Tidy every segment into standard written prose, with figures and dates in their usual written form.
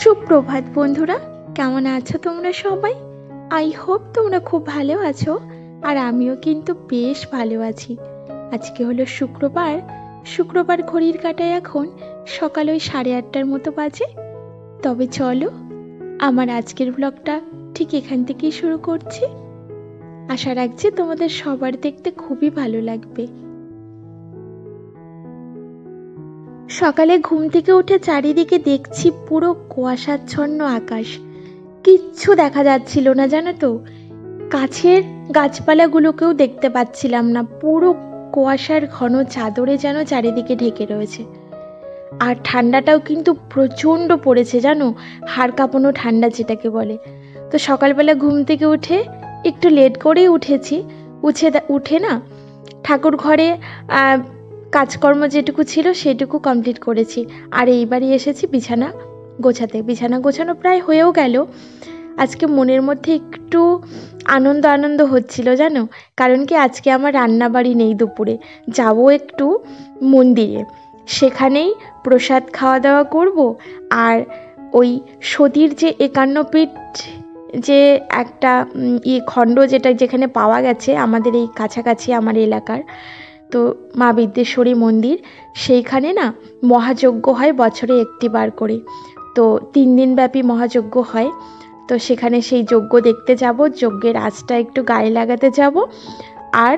সুপ্রভাত বন্ধুরা, কেমন আছো তোমরা সবাই? আই হোপ তোমরা খুব ভালো আছো। আর আমিও কিন্তু বেশ ভালো আছি। আজকে হলো শুক্রবার ঘড়ির কাঁটায় এখন সকাল ওই 8:30টার মতো বাজে। তবে চলো, আমার আজকের ব্লগটা ঠিক এখান থেকেই শুরু করছি। আশা রাখছি তোমাদের সবার দেখতে খুবই ভালো লাগবে। সকালে ঘুম থেকে উঠে চারিদিকে দেখছি পুরো কুয়াশাচ্ছন্ন আকাশ। কিচ্ছু দেখা যাচ্ছিল না, জানো তো। কাছের গাছপালাগুলোকেও দেখতে পাচ্ছিলাম না, পুরো কুয়াশার ঘন চাদরে যেন চারিদিকে ঢেকে রয়েছে। আর ঠান্ডাটাও কিন্তু প্রচণ্ড পড়েছে, জানো, হাড় কাঁপানো ঠান্ডা যেটাকে বলে। তো সকালবেলা ঘুম থেকে উঠে একটু লেট করেই উঠেছি। উঠে না ঠাকুর ঘরে কাজকর্ম যেটুকু ছিল সেটুকু কমপ্লিট করেছি। আর এইবারই এসেছি বিছানা গোছাতে। বিছানা গোছানো প্রায় হয়েও গেল। আজকে মনের মধ্যে একটু আনন্দ হচ্ছিল, জানো, কারণ কি আজকে আমার রান্নাবাড়ি নেই। দুপুরে যাব একটু মন্দিরে, সেখানেই প্রসাদ খাওয়া দাওয়া করব। আর ওই সতীর যে 51 পীঠ যে একটা খণ্ড যেখানে পাওয়া গেছে আমাদের এই কাছাকাছি আমার এলাকার, তো মা বিদ্যেশ্বরী মন্দির, সেইখানে না মহাযজ্ঞ হয় বছরে একটিবার করে। তো 3 দিন ব্যাপী মহাযজ্ঞ হয়। তো সেখানে সেই যজ্ঞ দেখতে যাব, যজ্ঞের আঁচটা একটু গায়ে লাগাতে যাব আর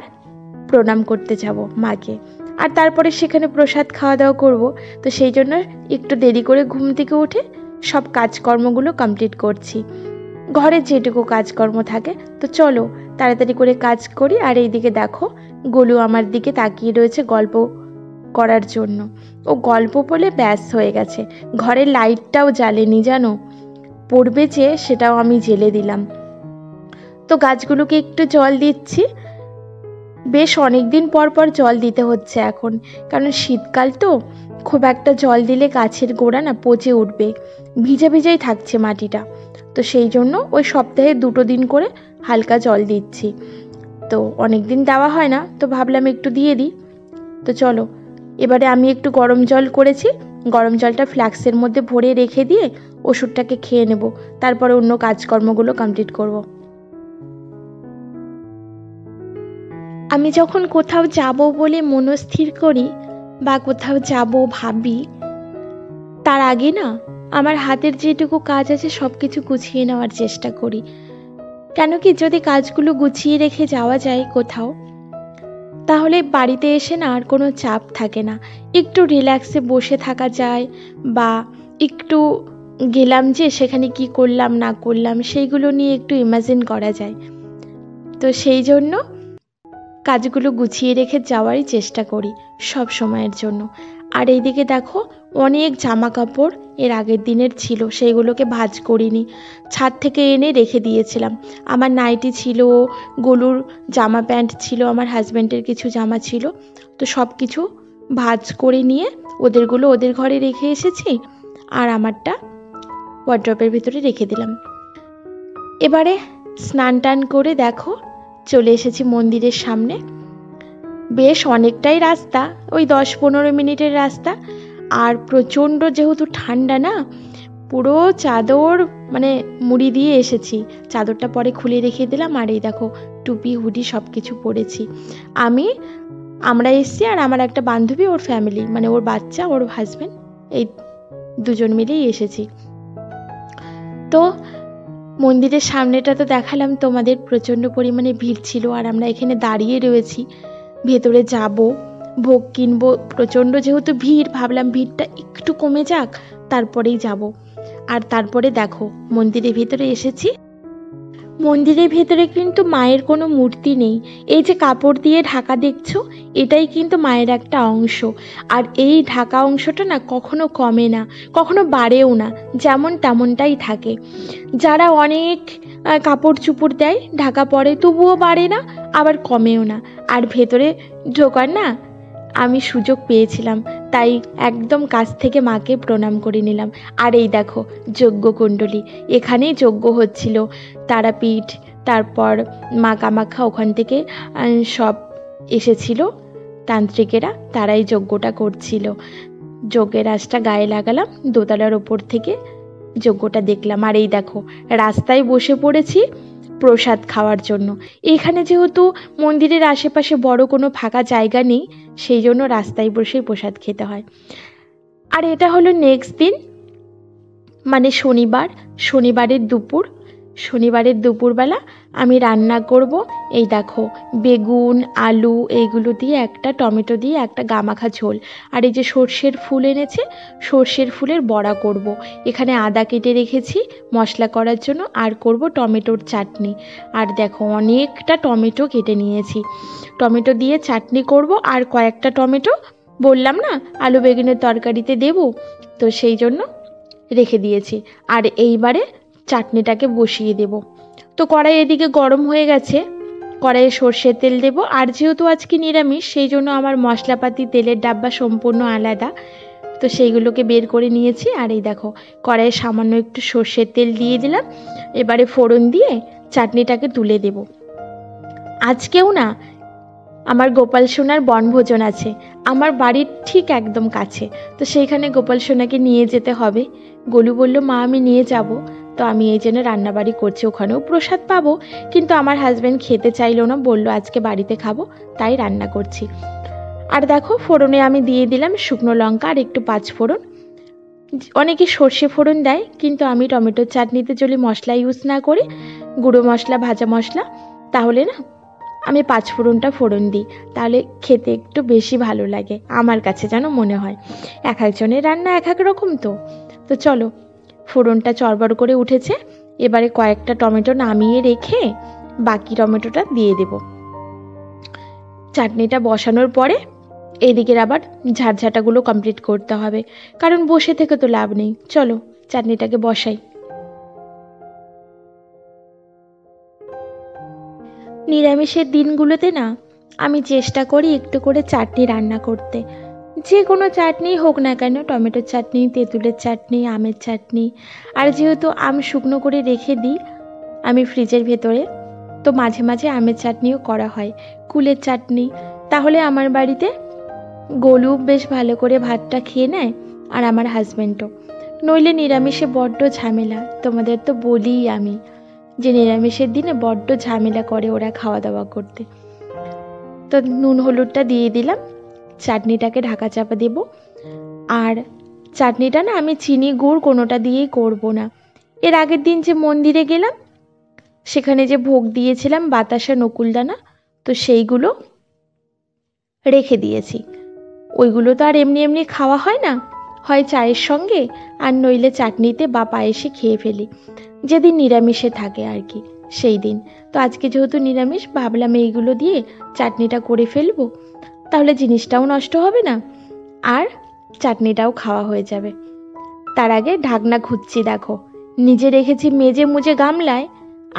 প্রণাম করতে যাব মাকে। আর তারপরে সেখানে প্রসাদ খাওয়া দাওয়া করব। তো সেই জন্য একটু দেরি করে ঘুম থেকে উঠে সব কাজকর্মগুলো কমপ্লিট করছি, ঘরের যেটুকু কাজকর্ম থাকে। তো চলো তাড়াতাড়ি করে কাজ করি। আর এইদিকে দেখো, গোলু আমার দিকে তাকিয়ে রয়েছে গল্প করার জন্য। ও গল্প বলে ব্যাস হয়ে গেছে। ঘরের লাইটটাও জ্বালেনি, জানো, পড়বে যে সেটাও আমি জ্বেলে দিলাম। তো গাছগুলোকে একটু জল দিচ্ছি। বেশ অনেকদিন পর জল দিতে হচ্ছে এখন, কারণ শীতকাল তো, খুব একটা জল দিলে গাছের গোড়া না পচে উঠবে, ভিজাই থাকছে মাটিটা। তো সেই জন্য ওই সপ্তাহে 2 দিন করে হালকা জল দিচ্ছি। তো অনেক দিন দেওয়া হয় না, তো ভাবলাম একটু দিয়ে দিই। তো চলো, এবারে আমি একটু গরম জল করেছি, গরম জলটা ফ্লাক্সের মধ্যে ভরে রেখে দিয়ে ওষুধটাকে খেয়ে নেব, তারপরে অন্য কাজকর্মগুলো কমপ্লিট করব। আমি যখন কোথাও যাব বলে মনস্থির করি বা কোথাও যাব ভাবি, তার আগে না আমার হাতের যেটুকু কাজ আছে সব কিছু গুছিয়ে নেওয়ার চেষ্টা করি। কেন কি, যদি কাজগুলো গুছিয়ে রেখে যাওয়া যায় কোথাও, তাহলে বাড়িতে এসে না আর কোনো চাপ থাকে না, একটু রিল্যাক্সে বসে থাকা যায়, বা একটু গেলাম যে সেখানে কি করলাম না করলাম সেইগুলো নিয়ে একটু ইমাজিন করা যায়। তো সেই জন্য কাজগুলো গুছিয়ে রেখে যাওয়ারই চেষ্টা করি সব সময়ের জন্য। আর এইদিকে দেখো, অনেক জামা কাপড় এর আগের দিনের ছিল, সেইগুলোকে ভাঁজ করিনি, ছাদ থেকে এনে রেখে দিয়েছিলাম। আমার নাইটি ছিল, গোলুর জামা প্যান্ট ছিল, আমার হাজব্যান্ডের কিছু জামা ছিল। তো সব কিছু ভাঁজ করে নিয়ে ওদেরগুলো ওদের ঘরে রেখে এসেছি, আর আমারটা ওয়ার্ড্রপের ভিতরে রেখে দিলাম। এবারে স্নান টান করে দেখো চলে এসেছি মন্দিরের সামনে। বেশ অনেকটাই রাস্তা, ওই 10-15 মিনিটের রাস্তা। আর প্রচণ্ড যেহেতু ঠান্ডা না, পুরো চাদর মানে মুড়ি দিয়ে এসেছি, চাদরটা পরে খুলে রেখে দিলাম। আর এই দেখো টুপি হুডি সব কিছু পরেছি। আমরা এসছি, আর আমার একটা বান্ধবী, ওর ফ্যামিলি, মানে ওর বাচ্চা, ওর হাজব্যান্ড, এই 2জন মিলেই এসেছি। তো মন্দিরের সামনেটা তো দেখালাম তোমাদের, প্রচণ্ড পরিমাণে ভিড় ছিল। আর আমরা এখানে দাঁড়িয়ে রয়েছি, ভেতরে যাব, ভোগ কিনবো। প্রচণ্ড যেহেতু ভিড়, ভাবলাম ভিড়টা একটু কমে যাক, তারপরেই যাব। আর তারপরে দেখো মন্দিরের ভেতরে এসেছি। মন্দিরের ভেতরে কিন্তু মায়ের কোনো মূর্তি নেই। এই যে কাপড় দিয়ে ঢাকা দেখছো, এটাই কিন্তু মায়ের একটা অংশ। আর এই ঢাকা অংশটা না কখনো কমে না, কখনো বাড়েও না, যেমন তেমনটাই থাকে। যারা অনেক কাপড় চুপড় দেয়, ঢাকা পরে, তবুও বাড়ে না, আবার কমেও না। আর ভেতরে ঢোকার না আমি সুযোগ পেয়েছিলাম, তাই একদম কাছ থেকে মাকে প্রণাম করে নিলাম। আর এই দেখো যজ্ঞকুণ্ডলী, এখানেই যজ্ঞ হচ্ছিল। তারাপীঠ, তারপর মা কামাখ্যা, ওখান থেকে সব এসেছিল তান্ত্রিকেরা, তারাই যজ্ঞটা করছিল। যজ্ঞের আঁচটা গায়ে লাগালাম দোতলার ওপর থেকে, যজ্ঞটা দেখলাম। আর এই দেখো রাস্তায় বসে পড়েছি প্রসাদ খাওয়ার জন্য। এখানে যেহেতু মন্দিরের আশেপাশে বড় কোনো ফাঁকা জায়গা নেই, সেই জন্য রাস্তায় বসেই প্রসাদ খেতে হয়। আর এটা হলো নেক্সট দিন, মানে শনিবারের দুপুরবেলা আমি রান্না করব। এই দেখো বেগুন, আলু এইগুলো দিয়ে একটা টমেটো দিয়ে একটা গামাখা ঝোল। আর এই যে সর্ষের ফুল এনেছে, সর্ষের ফুলের বড়া করব। এখানে আদা কেটে রেখেছি মশলা করার জন্য, আর করব টমেটোর চাটনি। আর দেখো অনেকটা টমেটো কেটে নিয়েছি, টমেটো দিয়ে চাটনি করব। আর কয়েকটা টমেটো বললাম না আলু বেগুনের তরকারিতে দেব, তো সেই জন্য রেখে দিয়েছি। আর এইবারে চাটনিটাকে বসিয়ে দেব। তো কড়াই এদিকে গরম হয়ে গেছে, কড়াইয়ে সর্ষের তেল দেব। আর যেহেতু আজকে নিরামিষ, সেই জন্য আমার মশলাপাতি তেলের ডাব্বা সম্পূর্ণ আলাদা, তো সেইগুলোকে বের করে নিয়েছি। আর এই দেখো কড়াইয়ে সামান্য একটু সর্ষের তেল দিয়ে দিলাম। এবারে ফোড়ন দিয়ে চাটনিটাকে তুলে দেব। আজকেও না আমার গোপাল সোনার বনভোজন আছে, আমার বাড়ির ঠিক একদম কাছে, তো সেইখানে গোপাল সোনাকে নিয়ে যেতে হবে। গোলু বলল মা আমি নিয়ে যাব, তো আমি এই জন্য রান্নাবাড়ি করছি, ওখানেও প্রসাদ পাবো। কিন্তু আমার হাজব্যান্ড খেতে চাইলো না, বলল আজকে বাড়িতে খাবো, তাই রান্না করছি। আর দেখো ফোড়নে আমি দিয়ে দিলাম শুকনো লঙ্কা আর একটু পাঁচফোড়ন। অনেকে সর্ষে ফোড়ন দেয়, কিন্তু আমি টমেটোর চাটনিতে যদি মশলা ইউজ না করি, গুঁড়ো মশলা ভাজা মশলা, তাহলে না আমি পাঁচফোড়নটা ফোড়ন দিই, তাহলে খেতে একটু বেশি ভালো লাগে আমার কাছে, যেন মনে হয়। এক একজনের রান্না এক এক রকম। তো চলো, ফোড়নটা চড়বড় করে উঠেছে। এবারে কয়েকটা টমেটো নামিয়ে রেখে বাকি টমেটোটা দিয়ে দেব। চাটনিটা বসানোর পরে এদিকের আবার ঝাঁটাগুলো কমপ্লিট করতে হবে, কারণ বসে থেকে তো লাভ নেই। চলো চাটনিটাকে বসাই। নিরামিষের দিনগুলোতে না আমি চেষ্টা করি একটু করে চাটনি রান্না করতে, যে কোনো চাটনি হোক না কেন, টমেটোর চাটনি, তেঁতুলের চাটনি, আমের চাটনি। আর যেহেতু আম শুকনো করে রেখে দিই আমি ফ্রিজের ভেতরে, তো মাঝে মাঝে আমের চাটনিও করা হয়, কুলের চাটনি। তাহলে আমার বাড়িতে গোলু বেশ ভালো করে ভাতটা খেয়ে নেয়, আর আমার হাজব্যান্ডও। নইলে নিরামিষে বড্ড ঝামেলা, তোমাদের তো বলিই আমি যে নিরামিষের দিনে বড্ড ঝামেলা করে ওরা খাওয়া দাওয়া করতে। তো নুন হলুদটা দিয়ে দিলাম, চাটনিটাকে ঢাকা চাপা দেব। আর চাটনিটা না আমি চিনি গুড় কোনোটা দিয়েই করব না। এর আগের দিন যে মন্দিরে গেলাম, সেখানে যে ভোগ দিয়েছিলাম বাতাসা নকুলদানা, তো সেইগুলো রেখে দিয়েছি। ওইগুলো তো আর এমনি এমনি খাওয়া হয় না, হয় চায়ের সঙ্গে আর নইলে চাটনিতে বা পায়েসে খেয়ে ফেলি, যেদিন নিরামিষে থাকে আর কি সেই দিন। তো আজকে যেহেতু নিরামিষ, ভাবলাম এইগুলো দিয়ে চাটনিটা করে ফেলবো, তাহলে জিনিসটাও নষ্ট হবে না আর চাটনিটাও খাওয়া হয়ে যাবে। তার আগে ঢাকনা খুঁজছি, দেখো নিজে রেখেছি মেজে মুজে গামলায়,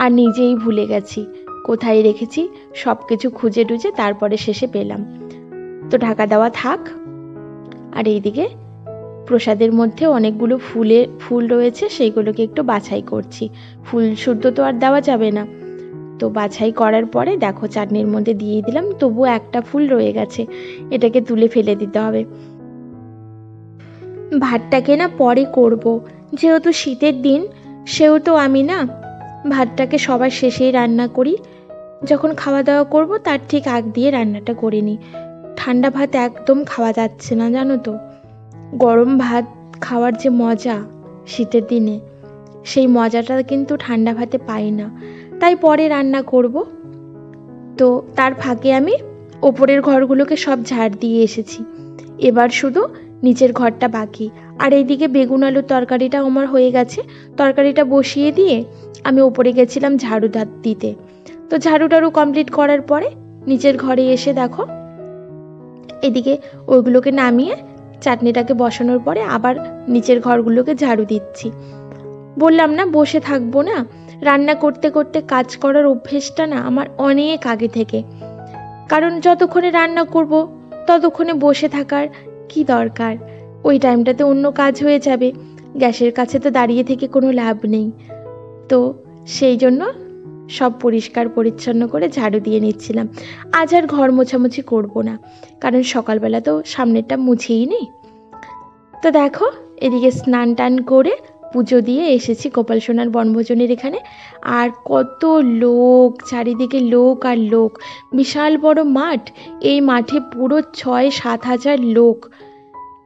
আর নিজেই ভুলে গেছি কোথায় রেখেছি। সব কিছু খুঁজে টুজে তারপরে শেষে পেলাম। তো ঢাকা দেওয়া থাক। আর এইদিকে প্রসাদের মধ্যে অনেকগুলো ফুল রয়েছে, সেইগুলোকে একটু বাছাই করছি। ফুল শুদ্ধ তো আর দেওয়া যাবে না, তো বাছাই করার পরে দেখো চাটনির মধ্যে দিয়ে দিলাম। তবুও একটা ফুল রয়ে গেছে, এটাকে তুলে ফেলে দিতে হবে। ভাতটাকে না পরে করব, যেহেতু শীতের দিন, সেহেতু আমি না ভাতটাকে সবার শেষেই রান্না করি। যখন খাওয়া দাওয়া করব তার ঠিক আগ দিয়ে রান্নাটা করে নিই। ঠান্ডা ভাত একদম খাওয়া যাচ্ছে না, জানো তো। গরম ভাত খাওয়ার যে মজা শীতের দিনে, সেই মজাটা কিন্তু ঠান্ডা ভাতে পাই না, তাই পরে রান্না করব। তো তার ফাঁকে আমি ওপরের ঘরগুলোকে সব ঝাড় দিয়ে এসেছি, এবার শুধু নিচের ঘরটা বাকি। আর এইদিকে বেগুন আলুর তরকারিটা আমার হয়ে গেছে, তরকারিটা বসিয়ে দিয়ে আমি ওপরে গেছিলাম ঝাড়ু দিতে। তো ঝাড়ু টাড়ু কমপ্লিট করার পরে নিচের ঘরে এসে দেখো এদিকে ওইগুলোকে নামিয়ে চাটনিটাকে বসানোর পরে আবার নিচের ঘরগুলোকে ঝাড়ু দিচ্ছি। বললাম না বসে থাকবো না, রান্না করতে করতে কাজ করার অভ্যেসটা না আমার অনেক আগে থেকে, কারণ যতক্ষণে রান্না করব ততক্ষণে বসে থাকার কি দরকার, ওই টাইমটাতে অন্য কাজ হয়ে যাবে, গ্যাসের কাছে তো দাঁড়িয়ে থেকে কোনো লাভ নেই। তো সেই জন্য সব পরিষ্কার পরিচ্ছন্ন করে ঝাড়ু দিয়ে নিচ্ছিলাম। আজ আর ঘর মোছামুছি করব না, কারণ সকালবেলা তো সামনেরটা মুছেই নেই। তো দেখো এদিকে স্নান টান করে পুজো দিয়ে এসেছি গোপাল সোনার বনভোজনের এখানে। আর কত লোক, চারিদিকে লোক আর লোক, বিশাল বড় মাঠ। এই মাঠে পুরো ৬-৭ হাজার লোক,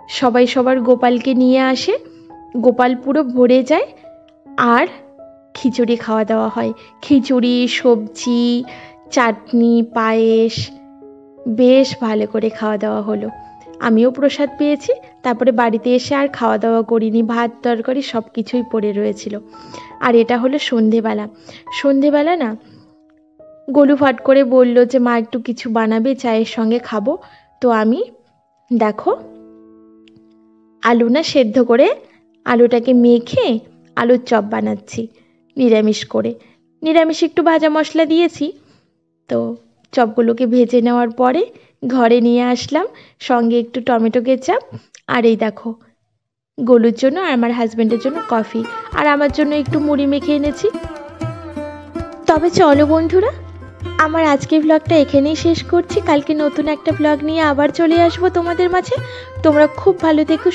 সবাই সবার গোপালকে নিয়ে আসে, গোপাল পুরো ভরে যায়। আর খিচুড়ি খাওয়া দাওয়া হয়, খিচুড়ি, সবজি, চাটনি, পায়েস, বেশ ভালো করে খাওয়া দাওয়া হলো। আমিও প্রসাদ পেয়েছি। তারপরে বাড়িতে এসে আর খাওয়া দাওয়া করিনি, ভাত তরকারি সব কিছুই পড়ে রয়েছিল। আর এটা হলো সন্ধেবেলা। সন্ধেবেলা না গোলু ফট করে বলল যে মা একটু কিছু বানাবে, চায়ের সঙ্গে খাবো। তো আমি দেখো আলু না সেদ্ধ করে আলুটাকে মেখে আলুর চপ বানাচ্ছি নিরামিষ করে। নিরামিষ একটু ভাজা মশলা দিয়েছি। তো চপগুলোকে ভেজে নেওয়ার পরে ঘরে নিয়ে আসলাম, সঙ্গে একটু টমেটো কেচাপ। আর এই দেখো গোলুর জন্য আর আমার হাজব্যান্ডের জন্য কফি, আর আমার জন্য একটু মুড়ি মেখে এনেছি। তবে চলো বন্ধুরা, আমার আজকের ব্লগটা এখানেই শেষ করছি। কালকে নতুন একটা ব্লগ নিয়ে আবার চলে আসবো তোমাদের মাঝে। তোমরা খুব ভালো থেকো।